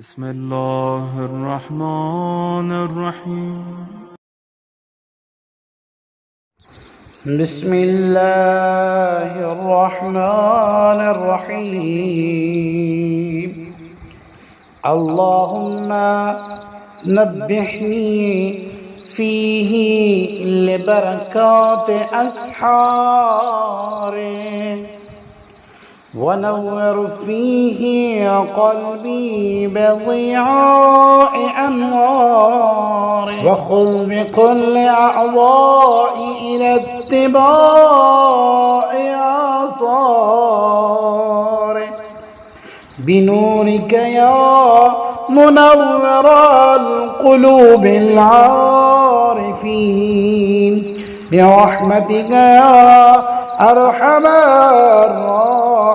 بسم الله الرحمن الرحيم. بسم الله الرحمن الرحيم. اللهم نبحني فيه لبركات أسحاره، ونور فيه قلبي بضياء أنواره، وخذ بكل أعضائي إلى اتباع آثاره، بنورك يا منور القلوب العارفين، برحمتك يا أرحم الراحمين.